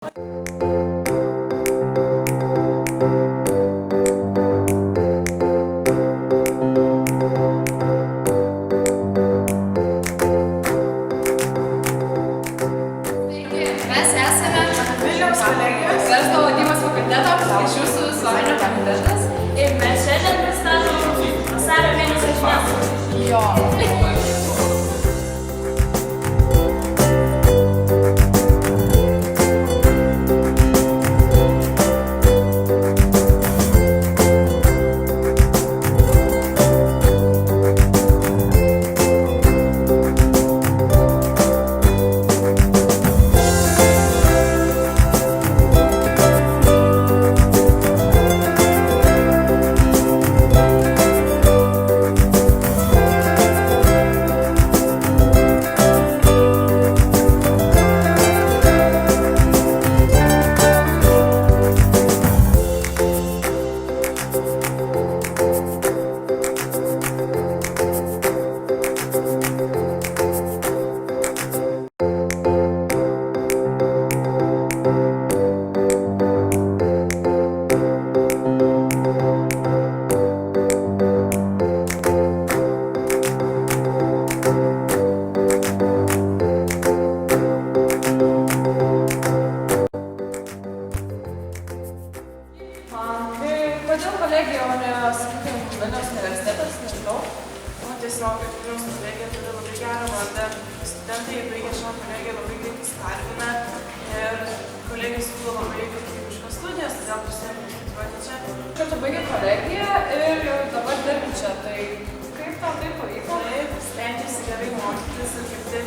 Mes esame Vilniaus kolegijos verslo vadybos fakulteto iš jūsų visuomenio komitetas. Ir mes šiandien pristatome vasario mėnesio žinias. Jo. Kodėl kolegija, o ne, sakykime, Vilniaus universitetas, nežinau. Tiesiog, kad Vilniaus kolegija turi labai gerą vardą. Studentai baigę šią kolegiją labai greitai įsidarbina ir kolegija siūlo labai kokybiškas studijas, todėl prisėmėme studijuoti čia. Tu baigei kolegiją ir dabar dirbi čia, tai kaip tau tai pavyko? Taip, stengiuosi gerai mokytis ir kaip tik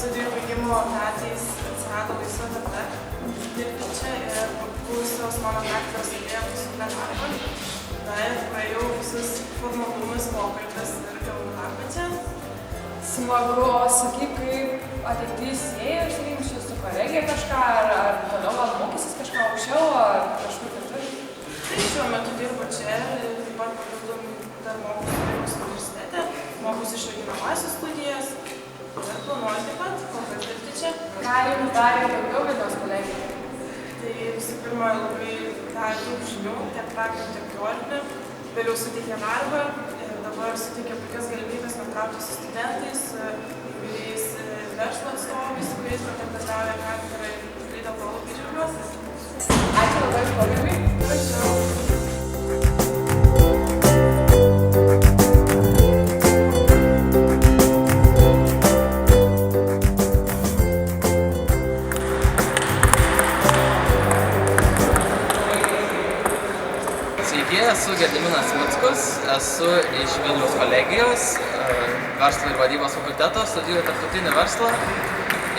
studijų baigimo metais atsirado laisva vieta dirbti čia ir buvusios mano praktikos idėja mūsų darbą. Na ir praėjau visus formalumus, pokalbis ir gavau darbą čia. Smagu, o sakyk, kaip ateityje siejas rinkščiai su kolegija kažką, ar toliau gal mokysis kažką aukščiau, ar kažkur kitur? Tai šiuo metu dirbu čia ir taip pat papildomai dar mokusi Vilniaus universitete, mokusi išlyginamąsias studijas ir planuoju taip pat kol kas dirbti čia. Ką jums darė daugiau Vilniaus kolegija? Tai visų pirma labai davė daug žinių, tiek praktinių, tiek teorinių. Vėliau suteikė darbą ir dabar suteikė puikias galimybės bendrauti su studentais, įvairiais verslo atstovais, su kuriais bendradarbiauja katedra ir tikrai dėl to labai džiaugiuosi. Ačiū labai už pokalbį. Prašau. Sveiki, esu Gediminas Mickus, esu iš Vilniaus kolegijos, verslo ir vadybos fakulteto, studijuoju tarptautinį verslą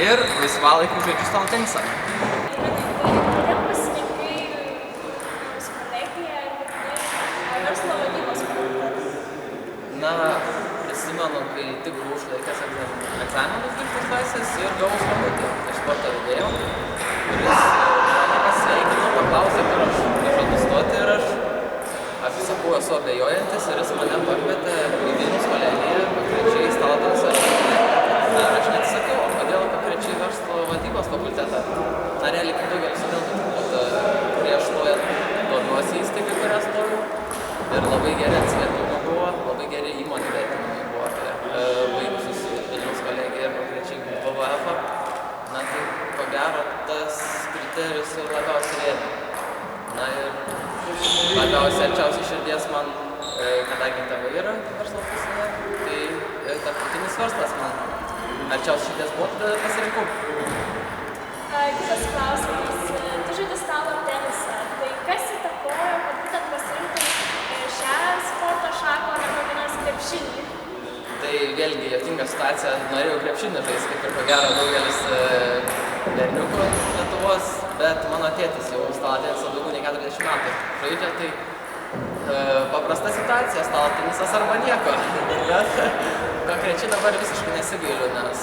ir laisvalaikiu žaidžiu stalo tenisą. Kodėl pasirinkai Vilniaus kolegiją ir verslo vadybos fakultetą? Na, prisimenu, kai tik buvau išlaikęs egzaminus 12 klasės ir gavau skambutį iš sporto vedėjo, kuris mane pasveikino, paklausė, kur aš žadu stoti ir aš sakau, esu abejojantis ir jis mane pakvietė į Vilniaus kolegiją, konkrečiai į stalo tenisą. Ir aš neatsisakiau, kodėl konkrečiai verslo vadybos fakultetą. Na, realiai kaip daugelis studentų, turbūt prieš stojant domiuosi įstaigai, kurią stojau. Ir labai geri atsiliepimai buvo, labai geri įmonių vertinimai buvo apie baigusius Vilniaus kolegiją ir konkrečiai WWF-ą. Na, tai ko gero tas kriterijus ir labiausiai rėmė. Na ir labiausiai arčiausiai širdies man, kadangi tėvai yra verslo pusėje, tai tarptautinis verslas man arčiausiai širdies buvo, tada pasirinkau. Kitas klausimas. Tu žaidi stalo tenisą. Tai kas įtakojo, kad būtent pasirinktum šią sporto šaką, o ne kokį nors krepšinį? Tai vėlgi juokinga situacija, norėjau krepšinį žaisti, kaip ir ko gero daugelis berniukų Lietuvos, bet mano tėtis jau stalo tenisą daugiau nei 40 metų žaidžia, tai paprasta situacija, stalo tenisas arba nieko. Bet konkrečiai dabar visiškai nesigailiu, nes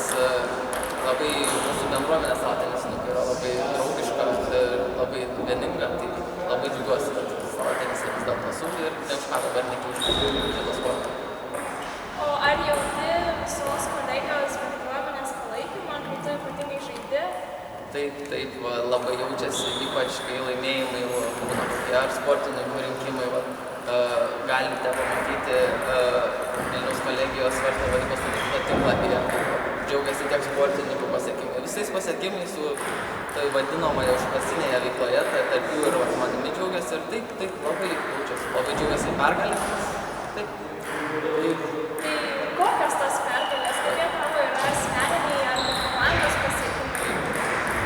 labai mūsų bendruomenė stalo tenisininkų yra labai draugiška ir labai vieninga, tai labai džiaugiuosi, kad stalo tenisą vis dėlto esu ir ne už ką dabar nekeičiu šito sporto. O ar jauti visos kolegijos bendruomenės palaikymą, kai tu ypatingai žaidi? Taip, labai jaučiasi, ypač kai laimėjimai būna kokie ar sportininkų rinkimai. Galite pamatyti Vilniaus kolegijos verslo vadybos fakulteto tinklapyje. Džiaugiasi tiek sportininkų pasiekimai. Visais pasiekimais su tai vadinamoje užklasinėje veikloje, tarp jų ir manimi džiaugiasi ir taip labai jaučiasi. Labai džiaugiasi pergalė. Taip. Tai kokios tos pergalės, kokie tavo yra asmeniniai arba komandos pasiekimai?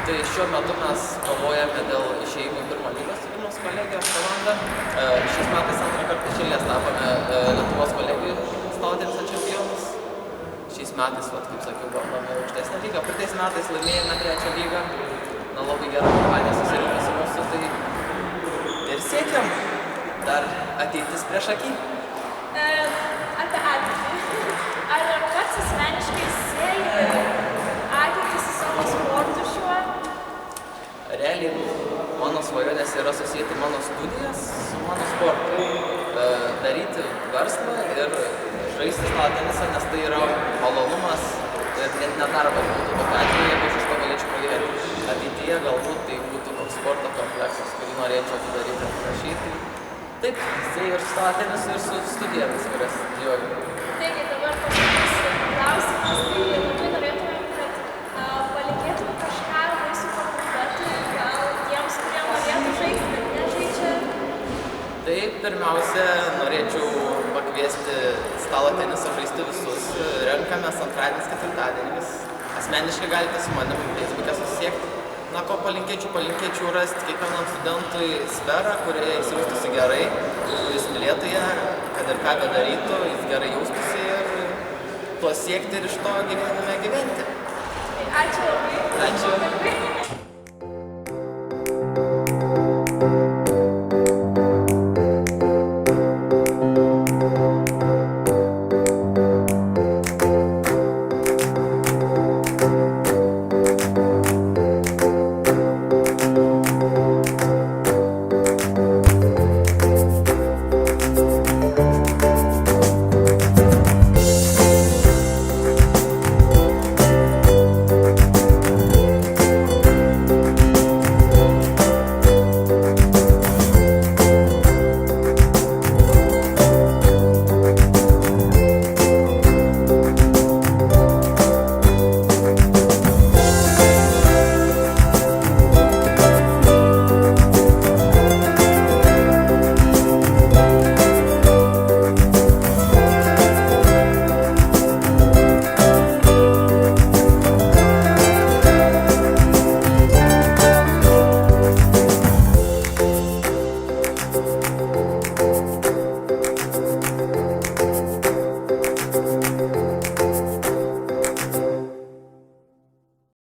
Tai šiuo metu mes kovojame dėl išėjimų į pirmą lygą su Vilniaus kolegijos komanda. Šiais metais antrą kartą iš eilės tapome Lietuvos kolegijų stalo teniso čempionus. Šiais metais, kaip sakiau, gavome aukštesnę lygą. Praeitais metais laimėjome 3. lygą. Labai gera kompanija susirinko su mūsų, tai ir siekiam dar ateitis prieš akį. Apie ateitį. Ar pats asmeniškai sieji ateitį su savo sportu šiuo? Realiai mano svajonės yra susijęti mano studijas su mano sportu. Daryti verslą ir žaisti stalo tenisą, nes tai yra malonumas ir net nedarbas būtų tokiu atveju, jeigu aš iš to galėčiau pragyventi. Ateityje galbūt tai būtų koks sporto kompleksas, kurį norėčiau atidaryti ir panašiai. Taip, sieju ir su stalo tenisu ir su studijomis, kurias studijuoju. Taigi dabar paskutinis klausimas, tai labai norėtumėm, kad palinkėtume kažką mūsų fakultetui, gal tiems, kurie norėtų žaisti, bet nežaidžia. Tai pirmiausia, norėčiau pakviesti stalo tenisą žaisti visus. Renkamės antradieniais, ketvirtadieniais. Asmeniškai galite su manimi Facebook'e susisiekti. Na, ko palinkėčiau rasti kiekvienam studentui sferą, kurioje jis jaustųsi gerai, kuris mylėtų ją, kad ir ką bedarytų, jis gerai jaustųsi ir tuo siekti ir iš to gyvenime gyventi. Ačiū labai. Ačiū.